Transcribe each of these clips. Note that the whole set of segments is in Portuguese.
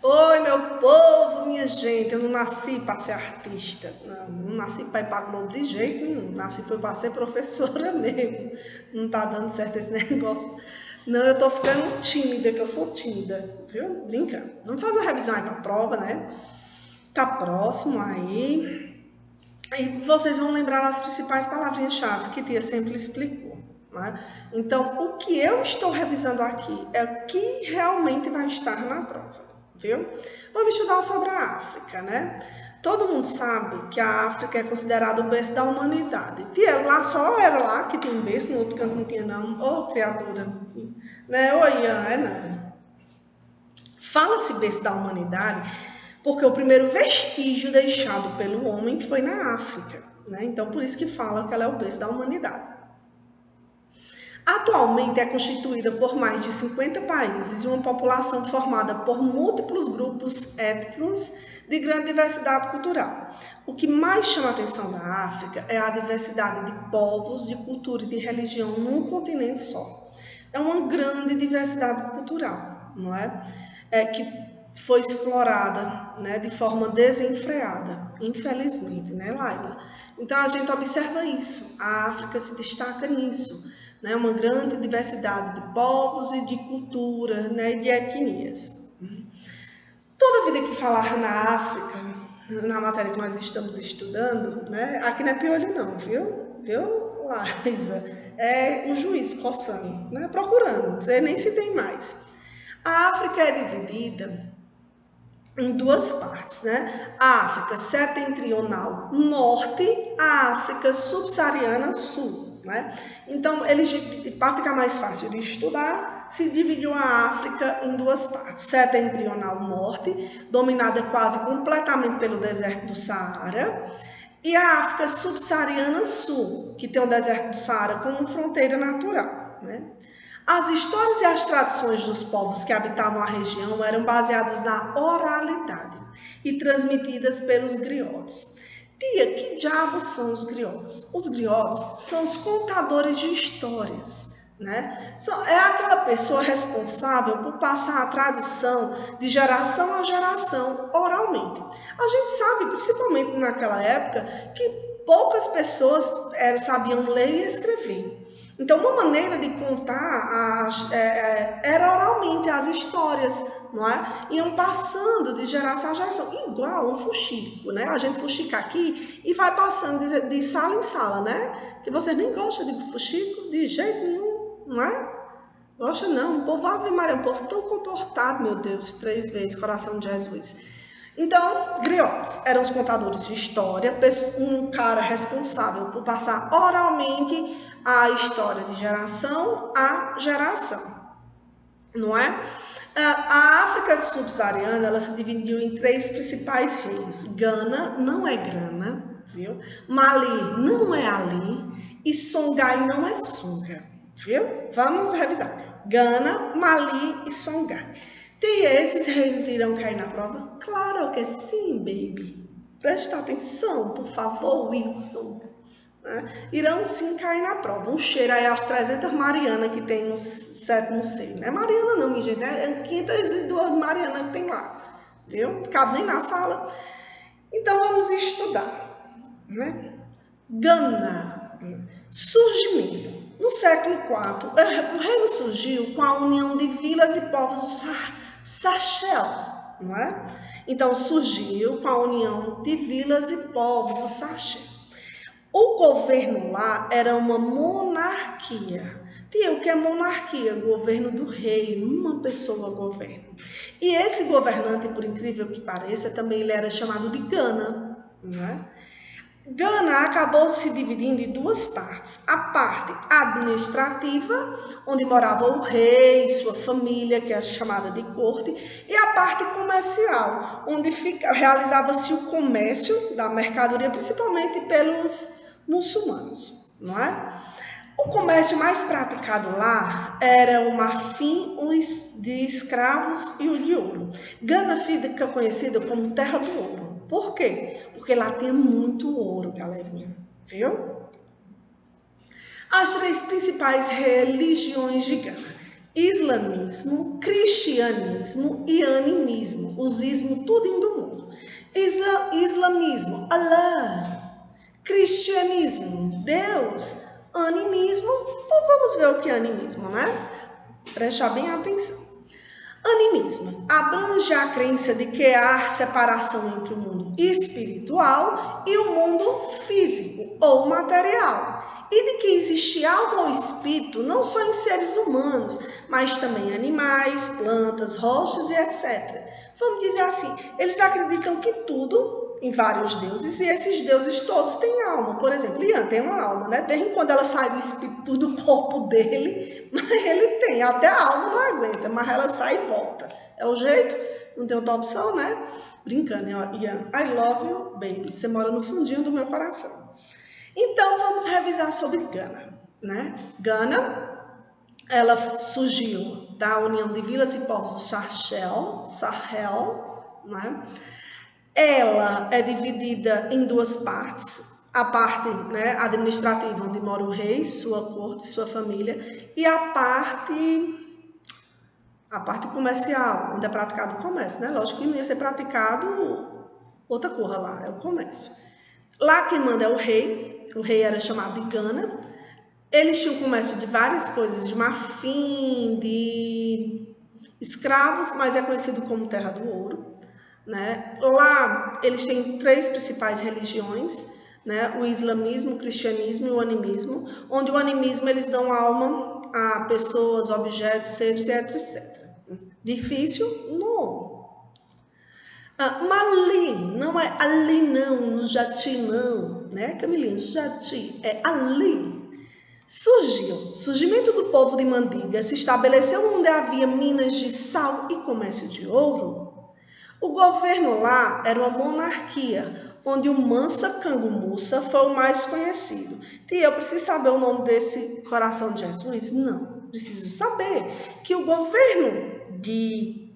Oi, meu povo, minha gente. Eu não nasci para ser artista. Não nasci para ir para Globo de jeito nenhum. Nasci foi para ser professora mesmo. Não tá dando certo esse negócio. Não, eu tô ficando tímida, que eu sou tímida, viu? Brincando. Vamos fazer uma revisão aí para a prova, né? Tá próximo aí. E vocês vão lembrar as principais palavrinhas-chave que Tia sempre explicou. Né? Então, o que eu estou revisando aqui é o que realmente vai estar na prova, viu? Vamos estudar sobre a África, né? Todo mundo sabe que a África é considerada o berço da humanidade. Tia, lá só era lá que tinha um berço, no outro canto não tinha não. Ô, criatura. Né? Oi, Ian, é não. Fala-se berço da humanidade porque o primeiro vestígio deixado pelo homem foi na África, né? Então, por isso que fala que ela é o berço da humanidade. Atualmente é constituída por mais de 50 países e uma população formada por múltiplos grupos étnicos de grande diversidade cultural. O que mais chama a atenção da África é a diversidade de povos, de cultura e de religião num continente só. É uma grande diversidade cultural, não é? Que foi explorada, né, de forma desenfreada, infelizmente, né, Laila? Então a gente observa isso, a África se destaca nisso, né, uma grande diversidade de povos e de cultura, né, e de etnias. Toda vida que falar na África, na matéria que nós estamos estudando, né, aqui não é piolho não, viu? Viu, Laísa? É o juiz coçando, né, procurando, não sei nem se tem mais. A África é dividida em duas partes, né? A África setentrional norte, a África subsaariana sul, né? Então, para ficar mais fácil de estudar, se dividiu a África em duas partes. Setentrional norte, dominada quase completamente pelo deserto do Saara, e a África subsaariana sul, que tem o deserto do Saara como fronteira natural, né? As histórias e as tradições dos povos que habitavam a região eram baseadas na oralidade e transmitidas pelos griotes. Tia, que diabos são os griotes? Os griotes são os contadores de histórias, né? É aquela pessoa responsável por passar a tradição de geração a geração oralmente. A gente sabe, principalmente naquela época, que poucas pessoas sabiam ler e escrever. Então, uma maneira de contar era oralmente as histórias, não é? Iam passando de geração a geração, igual um fuxico, né? A gente fuxica aqui e vai passando de sala em sala, né? Que vocês nem gostam de fuxico de jeito nenhum, não é? Gosta não, o povo Ave Maria, um povo tão comportado, meu Deus, 3 vezes, coração de Jesus. Então, griotes eram os contadores de história, um cara responsável por passar oralmente a história de geração a geração, não é? A África subsaariana, ela se dividiu em 3 principais reinos. Gana não é Grana, viu? Mali não é Ali e Songhai não é Sunga, viu? Vamos revisar. Gana, Mali e Songhai. E esses reinos irão cair na prova? Claro que sim, baby. Presta atenção, por favor, Wilson. Irão sim cair na prova. Um cheiro aí às 300 Mariana que tem no 7º C. Não é Mariana não, minha gente. É 502 Mariana que tem lá. Viu? Não cabe nem na sala. Então vamos estudar. Né? Gana. Surgimento. No século IV, o reino surgiu com a união de vilas e povos do Sahel, não é? Então surgiu com a união de vilas e povos do Sahel. O governo lá era uma monarquia. Tia, o que é monarquia? Governo do rei, uma pessoa governa. E esse governante, por incrível que pareça, também ele era chamado de Gana, não é? Gana acabou se dividindo em 2 partes. A parte administrativa, onde morava o rei, sua família, que é chamada de corte, e a parte comercial, onde realizava-se o comércio da mercadoria, principalmente pelos muçulmanos, não é? O comércio mais praticado lá era o marfim, os de escravos e o de ouro. Gana fica conhecida como Terra do Ouro. Por quê? Porque lá tem muito ouro, galerinha. Viu? As 3 principais religiões de Gana. islamismo, cristianismo e animismo. Os ismos tudo do mundo. Islamismo, Allah. Cristianismo, Deus. Animismo, então vamos ver o que é animismo, né? Prestar bem atenção. Animismo abrange a crença de que há separação entre o mundo espiritual e o mundo físico ou material, e de que existe algo ao espírito não só em seres humanos, mas também animais, plantas, rochas e etc. Vamos dizer assim, eles acreditam que tudo, em vários deuses, e esses deuses todos têm alma. Por exemplo, Ian tem uma alma, né? Desde quando ela sai do espírito do corpo dele, mas ele tem, até a alma não aguenta, mas ela sai e volta. É o jeito, não tem outra opção, né? Brincando, Ian, I love you, baby. Você mora no fundinho do meu coração. Então, vamos revisar sobre Gana, né? Gana, ela surgiu da união de vilas e povos do Sahel, né? Ela é dividida em duas partes, a parte, né, administrativa, onde mora o rei, sua corte, sua família, e a parte comercial, onde é praticado o comércio, né? Lógico que não ia ser praticado outra coisa lá, é o comércio. Lá quem manda é o rei era chamado de Gana. Eles tinham comércio de várias coisas, de marfim, de escravos, mas é conhecido como Terra do Ouro. Né? Lá eles têm três principais religiões, né? O islamismo, o cristianismo e o animismo, onde o animismo eles dão alma a pessoas, objetos, seres e etc. Difícil? Não. Mali, não é ali não, no Jati não, né, Camilinha? Jati é ali. Surgimento do povo de Mandinga se estabeleceu onde havia minas de sal e comércio de ouro. O governo lá era uma monarquia, onde o Mansa Kango Musa foi o mais conhecido. E eu preciso saber o nome desse coração de Jesus? Não, preciso saber que o governo de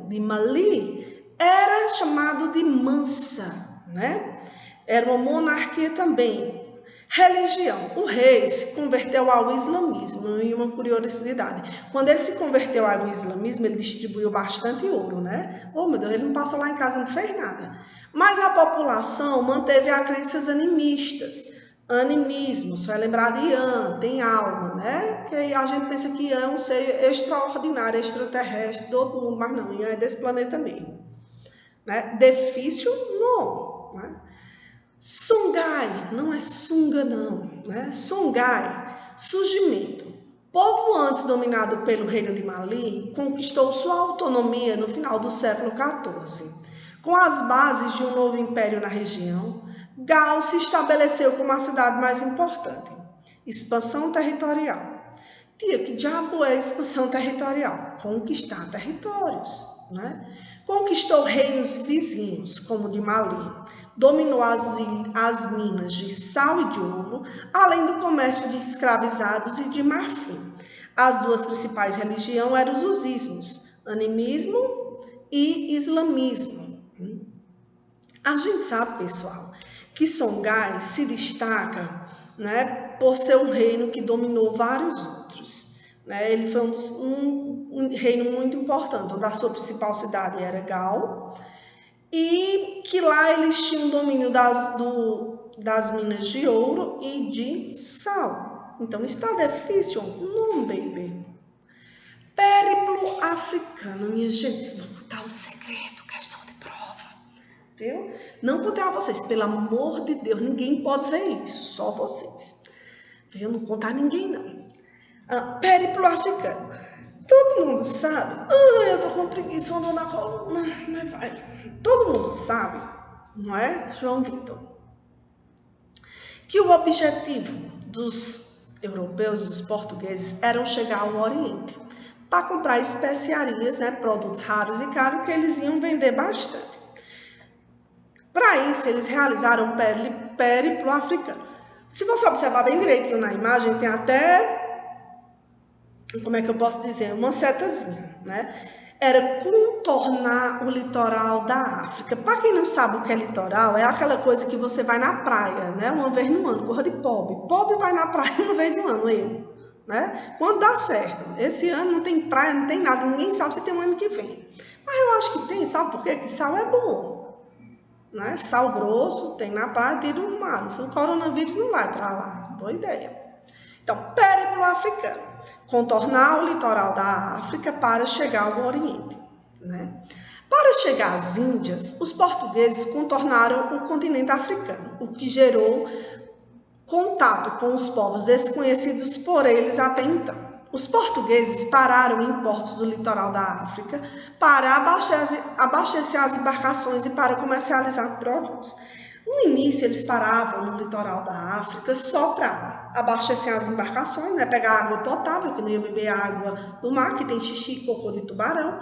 de Mali, era chamado de Mansa, né? Era uma monarquia também. Religião. O rei se converteu ao islamismo, e uma curiosidade. Quando ele se converteu ao islamismo, ele distribuiu bastante ouro, né? Oh, meu Deus, ele não passou lá em casa e não fez nada. Mas a população manteve as crenças animistas. Animismo, só é lembrar de Ian, tem alma, né? Que a gente pensa que Ian é um ser extraordinário, extraterrestre, do outro mundo, mas não, Ian é desse planeta mesmo. Né? Difícil, não, né? Songhai, não é Sunga não, né? Songhai, surgimento. Povo antes dominado pelo reino de Mali conquistou sua autonomia no final do século XIV. Com as bases de um novo império na região, Gao se estabeleceu como a cidade mais importante. Expansão territorial. Tia, que diabo é expansão territorial? Conquistar territórios, né? Conquistou reinos vizinhos, como o de Mali. Dominou as minas de sal e de ouro, além do comércio de escravizados e de marfim. As duas principais religiões eram os ismos, animismo e islamismo. A gente sabe, pessoal, que Songhai se destaca, né, por ser um reino que dominou vários outros. Né? Ele foi um reino muito importante, onde a sua principal cidade era Gao, e que lá eles tinham domínio das minas de ouro e de sal. Então está difícil? Não, baby. Périplo africano, minha gente, vou contar um segredo, questão de prova. Viu? Não contei a vocês, pelo amor de Deus, ninguém pode ver isso, só vocês. Viu? Não contar a ninguém, não. Périplo africano. Todo mundo sabe. Eu tô com preguiça, andando na coluna, mas vai. Todo mundo sabe, não é, João Vitor, que o objetivo dos europeus, dos portugueses, era chegar ao Oriente para comprar especiarias, né, produtos raros e caros que eles iam vender bastante. Para isso, eles realizaram um périplo africano. Se você observar bem direitinho na imagem, tem até, como é que eu posso dizer, uma setazinha, né? Era contornar o litoral da África. Para quem não sabe o que é litoral, é aquela coisa que você vai na praia, né? Uma vez no ano, coisa de pobre. Pobre vai na praia uma vez no ano, eu. né? Quando dá certo. Esse ano não tem praia, não tem nada, ninguém sabe se tem um ano que vem. Mas eu acho que tem, sabe por quê? Que sal é bom, né? Sal grosso, tem na praia, tira no mar. O coronavírus não vai para lá. Boa ideia. Então, périplo africano. Contornar o litoral da África para chegar ao Oriente, né? Para chegar às Índias, os portugueses contornaram o continente africano, o que gerou contato com os povos desconhecidos por eles até então. Os portugueses pararam em portos do litoral da África para abastecer as embarcações e para comercializar produtos. No início, eles paravam no litoral da África só para abastecer as embarcações, né, pegar água potável, que não ia beber água do mar, que tem xixi e cocô de tubarão,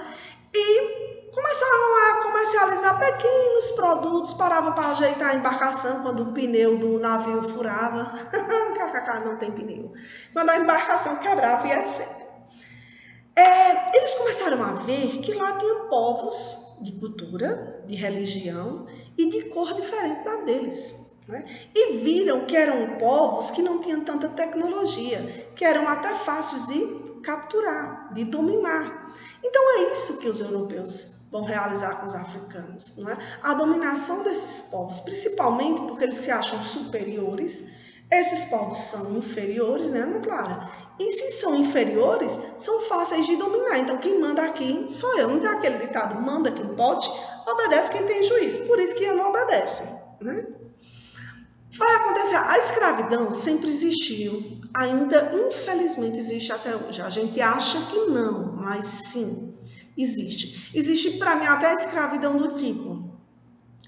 e começaram a comercializar pequenos produtos, paravam para ajeitar a embarcação quando o pneu do navio furava. Não tem pneu. Quando a embarcação quebrava e etc. Eles começaram a ver que lá tinham povos de cultura, de religião e de cor diferente da deles, né? E viram que eram povos que não tinham tanta tecnologia, que eram até fáceis de capturar, de dominar. Então é isso que os europeus vão realizar com os africanos, não é? A dominação desses povos, principalmente porque eles se acham superiores. Esses povos são inferiores, né, Ana Clara? E se são inferiores, são fáceis de dominar. Então, quem manda aqui sou eu. Não tem aquele ditado, manda quem pode, obedece quem tem juízo. Por isso que eu não obedece, né? Vai acontecer. A escravidão sempre existiu. Ainda, infelizmente, existe até hoje. A gente acha que não, mas sim, existe. Existe, para mim, até a escravidão do tipo...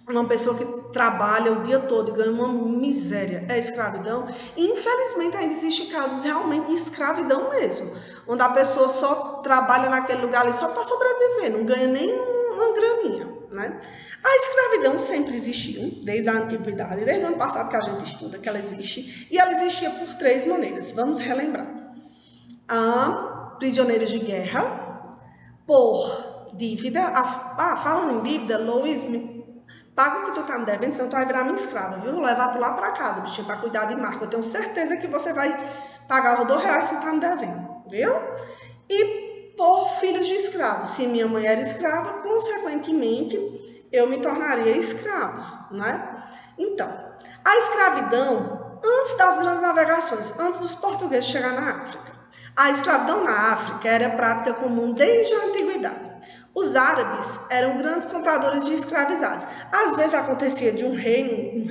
Uma pessoa que trabalha o dia todo e ganha uma miséria é escravidão. E infelizmente ainda existem casos realmente de escravidão mesmo, onde a pessoa só trabalha naquele lugar ali só para sobreviver, não ganha nem uma graninha, né? A escravidão sempre existiu, desde a antiguidade, desde o ano passado que a gente estuda que ela existe, e ela existia por 3 maneiras. Vamos relembrar. Prisioneiros de guerra, por dívida. Falando em dívida, Lois, paga o que tu tá me devendo, senão tu vai virar minha escrava, viu? Vou levar tu lá pra casa, bichinho, pra cuidar de marca. Eu tenho certeza que você vai pagar os R$2 que tu tá me devendo, viu? E por filhos de escravos. Se minha mãe era escrava, consequentemente, eu me tornaria escravos, né? Então, a escravidão, antes das grandes navegações, antes dos portugueses chegarem na África, a escravidão na África era prática comum desde a antiguidade. Os árabes eram grandes compradores de escravizados. Às vezes acontecia de um reino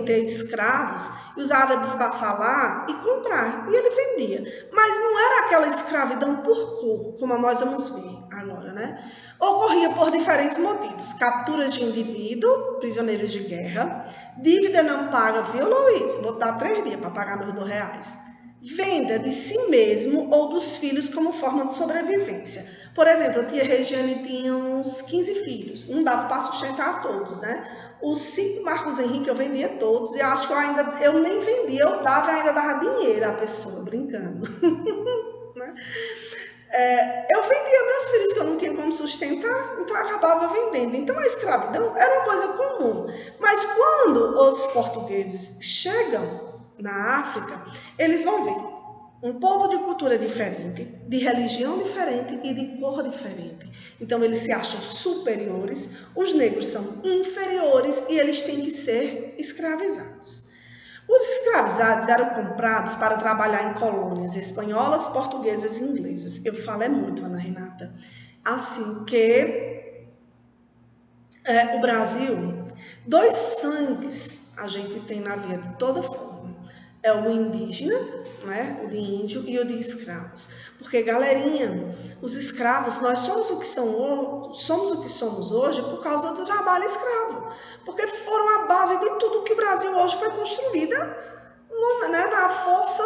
ter escravos e os árabes passar lá e comprar, e ele vendia. Mas não era aquela escravidão por cor, como nós vamos ver agora, né? Ocorria por diferentes motivos: capturas de indivíduo, prisioneiros de guerra, dívida não paga, viu, Luiz? Vou dar 3 dias para pagar meus R$2. Venda de si mesmo ou dos filhos como forma de sobrevivência. Por exemplo, a tia Regiane tinha uns 15 filhos, não dava para sustentar a todos, né? Os 5 Marcos Henrique eu vendia todos, e acho que eu nem vendia, eu dava e ainda dava dinheiro à pessoa, brincando. Né? Eu vendia meus filhos que eu não tinha como sustentar, então eu acabava vendendo. Então a escravidão era uma coisa comum. Mas quando os portugueses chegam na África, eles vão ver um povo de cultura diferente, de religião diferente e de cor diferente. Então eles se acham superiores, os negros são inferiores e eles têm que ser escravizados. Os escravizados eram comprados para trabalhar em colônias espanholas, portuguesas e inglesas. Eu falo muito, Ana Renata. Assim que o Brasil, 2 sangues a gente tem na vida de toda forma. É o indígena, né? O de índio e o de escravos. Porque, galerinha, os escravos, nós somos o que somos hoje por causa do trabalho escravo. Porque foram a base de tudo que o Brasil hoje foi construída na força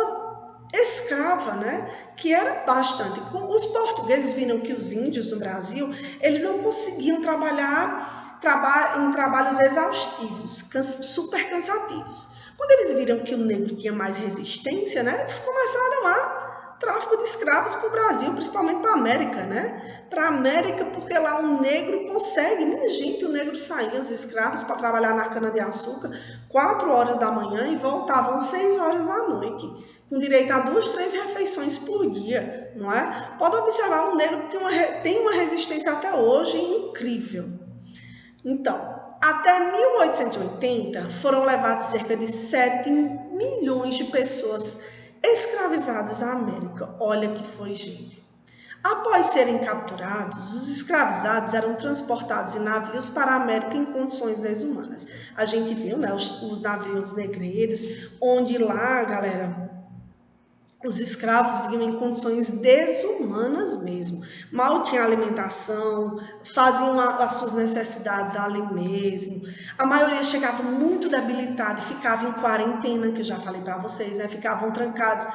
escrava, né? Que era bastante. Os portugueses viram que os índios do Brasil, eles não conseguiam trabalhar em trabalhos exaustivos, super cansativos. Quando eles viram que o negro tinha mais resistência, né, eles começaram a tráfico de escravos para o Brasil, principalmente para a América, né? Para a América, porque lá o negro consegue, minha gente, o negro saía, os escravos, para trabalhar na cana-de-açúcar, 4 horas da manhã e voltavam 6 horas da noite, com direito a 2, 3 refeições por dia, não é? Pode observar um negro que tem uma resistência até hoje incrível. Então, até 1880 foram levados cerca de 7 milhões de pessoas escravizadas à América. Olha que foi, gente. Após serem capturados, os escravizados eram transportados em navios para a América em condições desumanas. A gente viu, né, os navios negreiros, onde lá, galera, os escravos viviam em condições desumanas mesmo. Mal tinha alimentação, faziam as suas necessidades ali mesmo. A maioria chegava muito debilitada e ficava em quarentena, que eu já falei para vocês, né? Ficavam trancados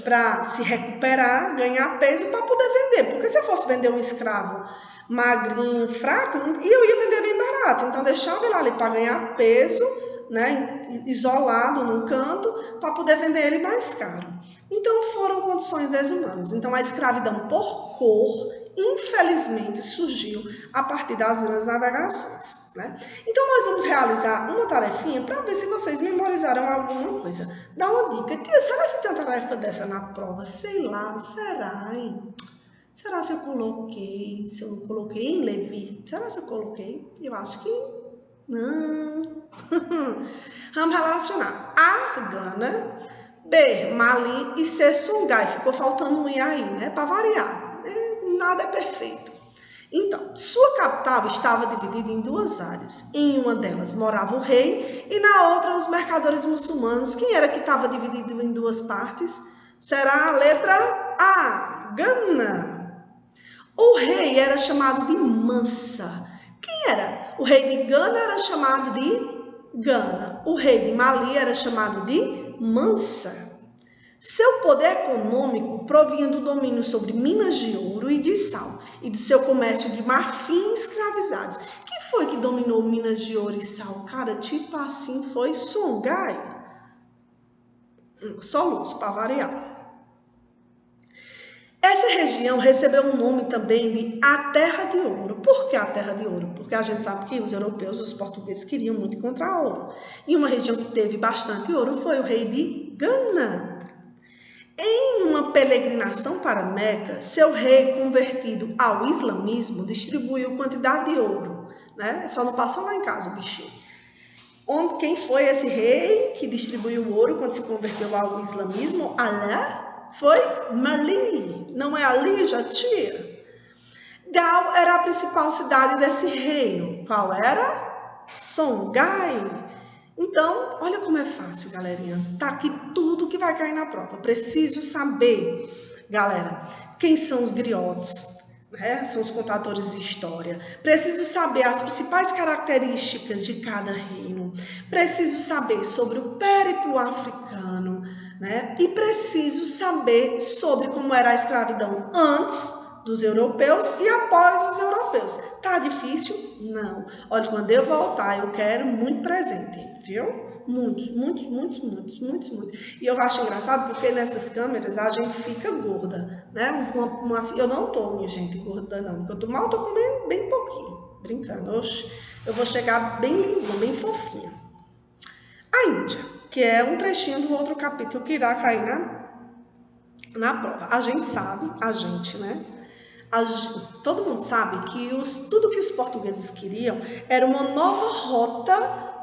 para se recuperar, ganhar peso para poder vender. Porque se eu fosse vender um escravo magrinho, fraco, eu ia vender bem barato. Então deixava ele ali para ganhar peso, né, isolado num canto, para poder vender ele mais caro. Então foram condições desumanas. Então a escravidão por cor, infelizmente, surgiu a partir das grandes navegações, né? Então nós vamos realizar uma tarefinha para ver se vocês memorizaram alguma coisa. Dá uma dica. Tia, será que tem uma tarefa dessa na prova? Sei lá, será, hein? Será se eu coloquei? Se eu não coloquei, hein, Levi? Será se eu coloquei? Eu acho que não. Vamos relacionar A, Gana, B, Mali e C, Songhai. Ficou faltando um I aí, né? Para variar. Nada é perfeito. Então, sua capital estava dividida em 2 áreas. Em uma delas morava o rei e na outra os mercadores muçulmanos. Quem era que estava dividido em 2 partes? Será a letra A, Gana. O rei era chamado de Mansa. Quem era? O rei de Gana era chamado de Gana. O rei de Mali era chamado de Mansa. Seu poder econômico provinha do domínio sobre minas de ouro e de sal e do seu comércio de marfim escravizados. Quem foi que dominou minas de ouro e sal? Cara, tipo assim, foi Songhai. Soluço, para variar. Essa região recebeu um nome também de a Terra de Ouro. Por que a Terra de Ouro? Porque a gente sabe que os europeus, os portugueses, queriam muito encontrar ouro. E uma região que teve bastante ouro foi o rei de Gana. Em uma peregrinação para Meca, seu rei, convertido ao islamismo, distribuiu quantidade de ouro, né? Só não passou lá em casa o bichinho. Quem foi esse rei que distribuiu o ouro quando se converteu ao islamismo? Alá? Foi Mali, não é Ali, Jatir? Gal era a principal cidade desse reino. Qual era? Songhai. Então, olha como é fácil, galerinha. Tá aqui tudo que vai cair na prova. Preciso saber, galera, quem são os griotes, né? São os contadores de história. Preciso saber as principais características de cada reino. Preciso saber sobre o périplo africano, né? E preciso saber sobre como era a escravidão antes dos europeus e após os europeus. Tá difícil? Não. Olha, quando eu voltar, eu quero muito presente, viu? Muitos. E eu acho engraçado porque nessas câmeras a gente fica gorda, né? Eu não tô, minha gente, gorda não, porque eu mal tô comendo bem pouquinho, brincando. Oxe, eu vou chegar bem linda, bem fofinha. A Índia, que é um trechinho do outro capítulo que irá cair na prova. A gente sabe, né? Todo mundo sabe que tudo que os portugueses queriam era uma nova rota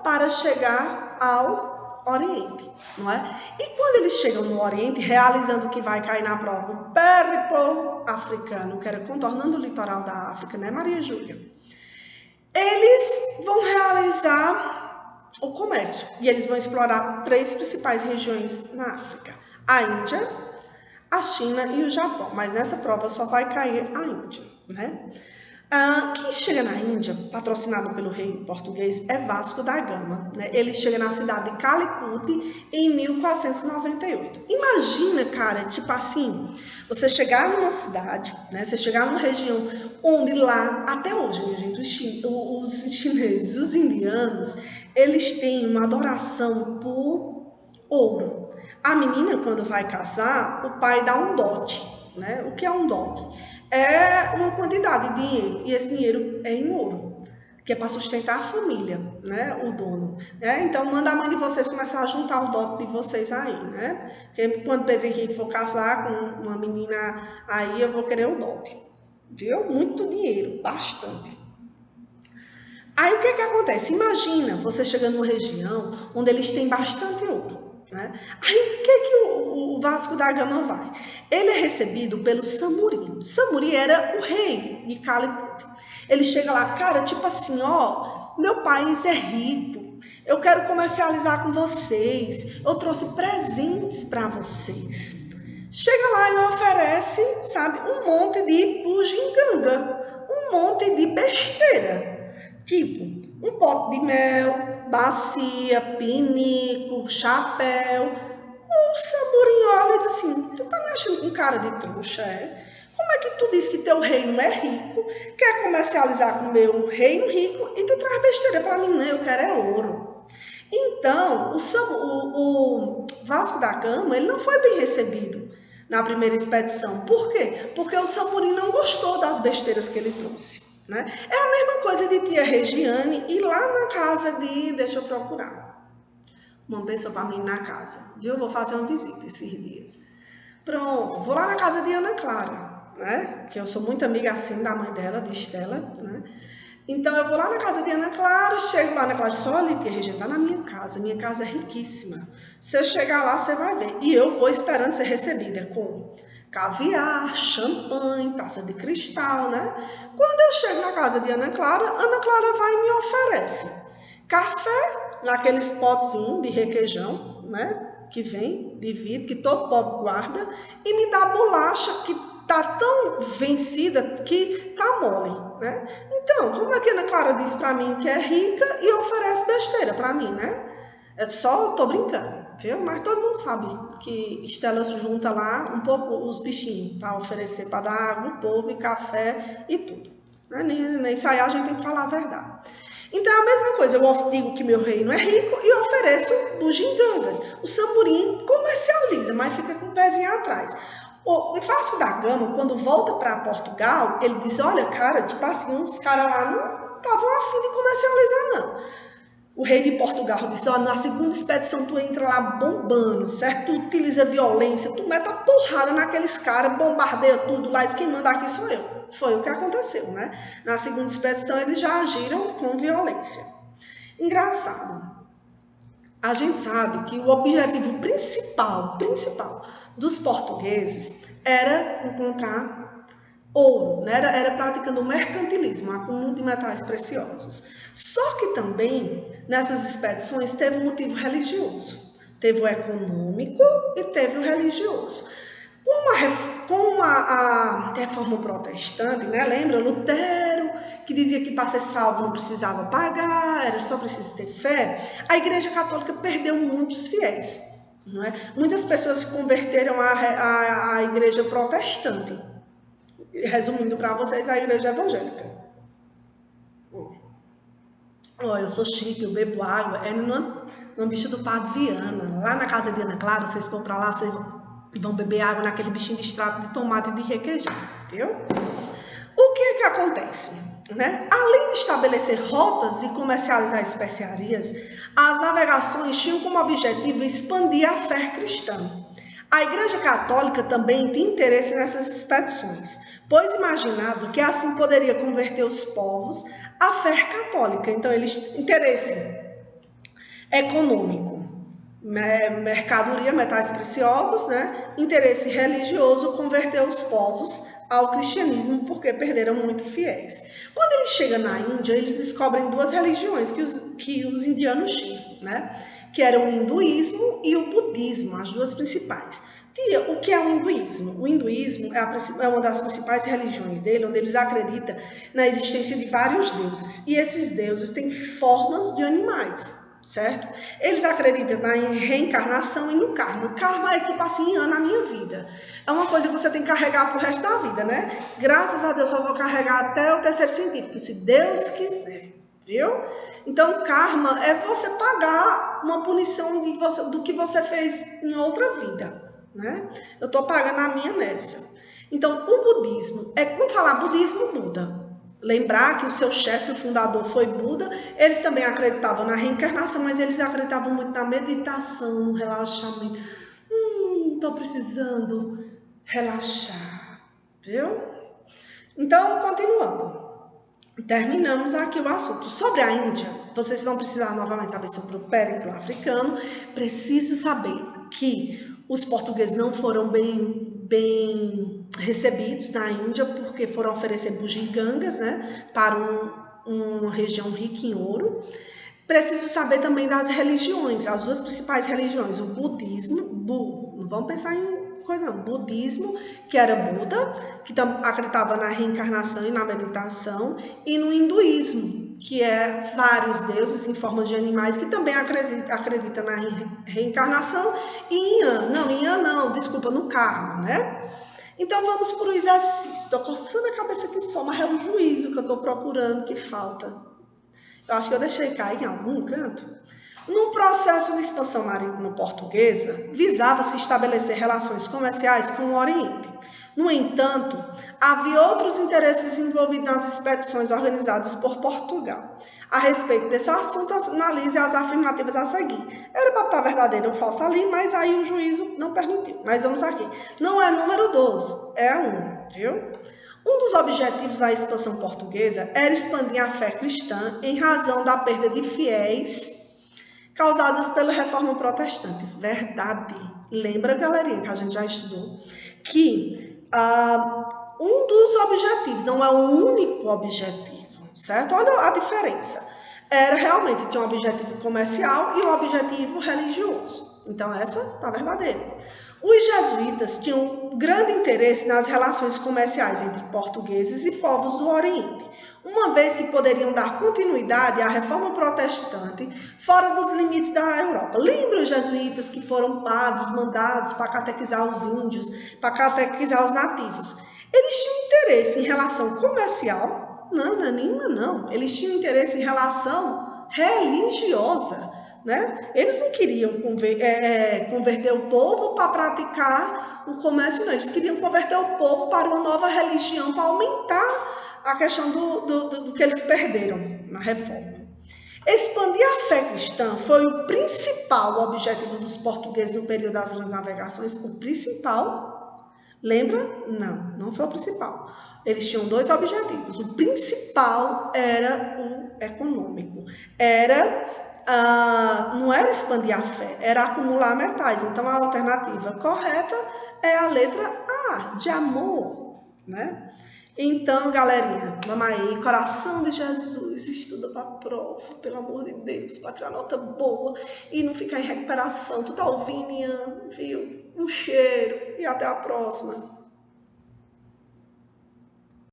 para chegar ao Oriente, não é? E quando eles chegam no Oriente, realizando o que vai cair na prova, o périplo africano, que era contornando o litoral da África, né, Maria Júlia? Eles vão realizar o comércio e eles vão explorar 3 principais regiões na África: a Índia, a China e o Japão, mas nessa prova só vai cair a Índia, né? Quem chega na Índia, patrocinado pelo rei português, é Vasco da Gama, né? Ele chega na cidade de Calicut em 1498. Imagina, cara, tipo assim, você chegar numa cidade, né? Você chegar numa região onde lá, até hoje, minha gente, os chineses, os indianos, eles têm uma adoração por ouro. A menina, quando vai casar, o pai dá um dote, né? O que é um dote? É uma quantidade de dinheiro, e esse dinheiro é em ouro, que é para sustentar a família, né? O dono, né? Então, manda a mãe de vocês começar a juntar o dote de vocês aí, né? Porque quando Pedro Henrique for casar com uma menina aí, eu vou querer o dote, viu? Muito dinheiro, bastante. Aí o que que acontece? Imagina você chegando numa região onde eles têm bastante ouro, né? Aí o que que o Vasco da Gama vai? Ele é recebido pelo Samuri. Samuri era o rei de Caliput. Ele chega lá, cara, tipo assim, ó, meu país é rico, eu quero comercializar com vocês, eu trouxe presentes para vocês. Chega lá e oferece, sabe, um monte de bugiganga, um monte de besteira. Tipo, um pote de mel, bacia, pinico, chapéu. O Samurinho olha e diz assim, tu tá me achando com cara de trouxa, é? Como é que tu diz que teu reino é rico, quer comercializar com o meu reino rico e tu traz besteira pra mim? Não, eu quero é ouro. Então, o Vasco da Gama, ele não foi bem recebido na primeira expedição. Por quê? Porque o Samurim não gostou das besteiras que ele trouxe, né? É a mesma coisa de tia Regiane ir lá na casa de... Deixa eu procurar uma pessoa para mim na casa, viu? Eu vou fazer uma visita esses dias. Pronto, vou lá na casa de Ana Clara, né? Que eu sou muito amiga assim da mãe dela, de Estela, né? Então eu vou lá na casa de Ana Clara, chego lá na Clara e disse, olha, tia Regina, tá na minha casa é riquíssima. Se eu chegar lá, você vai ver. E eu vou esperando ser recebida com caviar, champanhe, taça de cristal, né? Quando eu chego na casa de Ana Clara vai e me oferece café naqueles potezinhos de requeijão, né? Que vem de vidro, que todo pobre guarda, e me dá bolacha que tá tão vencida que tá mole, né? Então, como é que a Ana Clara diz para mim que é rica e oferece besteira para mim, né? É só, tô brincando, viu? Mas todo mundo sabe que Estela junta lá um pouco os bichinhos para oferecer, para dar água, o povo e café e tudo. Né? Nem sair a gente tem que falar a verdade. Então é a mesma coisa, eu digo que meu reino é rico e ofereço bugigangas. O Samurim comercializa, mas fica com o pezinho atrás. O Vasco da Gama, quando volta para Portugal, ele diz, olha, cara, tipo assim, os caras lá não estavam afim de comercializar, não. O rei de Portugal disse, ó, na segunda expedição tu entra lá bombando, certo? Tu utiliza violência, tu mete a porrada naqueles caras, bombardeia tudo lá e diz, quem manda aqui sou eu. Foi o que aconteceu, né? Na segunda expedição eles já agiram com violência. Engraçado. A gente sabe que o objetivo principal dos portugueses era encontrar ouro, né? Era praticando o mercantilismo, o acúmulo de metais preciosos. Só que também, nessas expedições, teve um motivo religioso. Teve o econômico e teve o religioso. Com a reforma protestante, né? Lembra Lutero, que dizia que para ser salvo não precisava pagar, era só preciso ter fé. A Igreja Católica perdeu muitos fiéis. Não é? Muitas pessoas se converteram à Igreja Protestante. Resumindo para vocês, a Igreja Evangélica. Oh, eu sou chique, eu bebo água. É no bicho do Padre Viana. Lá na casa de Ana Clara, vocês vão para lá, vocês vão beber água naquele bichinho de extrato de tomate e de requeijão, viu? O que é que acontece? Né? Além de estabelecer rotas e comercializar especiarias, as navegações tinham como objetivo expandir a fé cristã. A Igreja Católica também tinha interesse nessas expedições, pois imaginava que assim poderia converter os povos à fé católica. Então, interesse econômico, mercadoria, metais preciosos, né? Interesse religioso, converter os povos ao cristianismo, porque perderam muito fiéis. Quando ele chega na Índia, eles descobrem duas religiões que os indianos tinham, né? Que eram o hinduísmo e o budismo, as duas principais. Tia, o que é o hinduísmo? O hinduísmo é uma das principais religiões dele, onde eles acreditam na existência de vários deuses. E esses deuses têm formas de animais, certo? Eles acreditam na reencarnação e no karma. O karma é tipo assim, na minha vida. É uma coisa que você tem que carregar pro resto da vida, né? Graças a Deus eu vou carregar até o terceiro científico, se Deus quiser. viu? Então, karma é você pagar uma punição do que você fez em outra vida, né? Eu estou pagando a minha nessa. Então, o budismo, quando falar budismo, Buda. Lembrar que o seu chefe, o fundador, foi Buda. Eles também acreditavam na reencarnação, mas eles acreditavam muito na meditação, no relaxamento. Estou precisando relaxar, viu? Então, continuando. Terminamos aqui o assunto. Sobre a Índia, vocês vão precisar novamente saber sobre o périplo africano. Preciso saber que os portugueses não foram bem recebidos na Índia, porque foram oferecer bugigangas, né, para uma região rica em ouro. Preciso saber também das religiões, as duas principais religiões, o budismo, não vamos pensar em coisa não, budismo, que era Buda, que acreditava na reencarnação e na meditação, e no hinduísmo, que é vários deuses em forma de animais, que também acredita na reencarnação, e no karma, né? Então vamos para o exercício. Estou coçando a cabeça aqui só, mas é o juízo que eu estou procurando que falta. Eu acho que eu deixei cair em algum canto. No processo de expansão marítima portuguesa, visava-se estabelecer relações comerciais com o Oriente. No entanto, havia outros interesses envolvidos nas expedições organizadas por Portugal. A respeito desse assunto, analise as afirmativas a seguir. Era para estar verdadeiro ou falso ali, mas aí o juízo não permitiu. Mas vamos aqui. Não é número 2, é 1, viu? Um dos objetivos da expansão portuguesa era expandir a fé cristã em razão da perda de fiéis causadas pela reforma protestante. Verdade. Lembra, galerinha, que a gente já estudou, que um dos objetivos, não é o único objetivo, certo? Olha a diferença. Era realmente, tinha um objetivo comercial e um objetivo religioso. Então, essa tá verdadeira. Os jesuítas tinham grande interesse nas relações comerciais entre portugueses e povos do Oriente, uma vez que poderiam dar continuidade à reforma protestante fora dos limites da Europa. Lembra os jesuítas que foram padres mandados para catequizar os índios, para catequizar os nativos? Eles tinham interesse em relação comercial? Não é nenhuma não. Eles tinham interesse em relação religiosa. Né? Eles não queriam converter o povo para praticar o comércio, não. Eles queriam converter o povo para uma nova religião, para aumentar a questão do que eles perderam na reforma. Expandir a fé cristã foi o principal objetivo dos portugueses no período das grandes navegações. O principal, lembra? Não foi o principal. Eles tinham 2 objetivos. O principal era o econômico. Não era expandir a fé, era acumular metais. Então, a alternativa correta é a letra A, de amor, né? Então, galerinha, vamos aí, coração de Jesus, estuda para a prova, pelo amor de Deus, para tirar nota boa e não ficar em recuperação. Tu tá ouvindo, Ian? Viu? Um cheiro e até a próxima.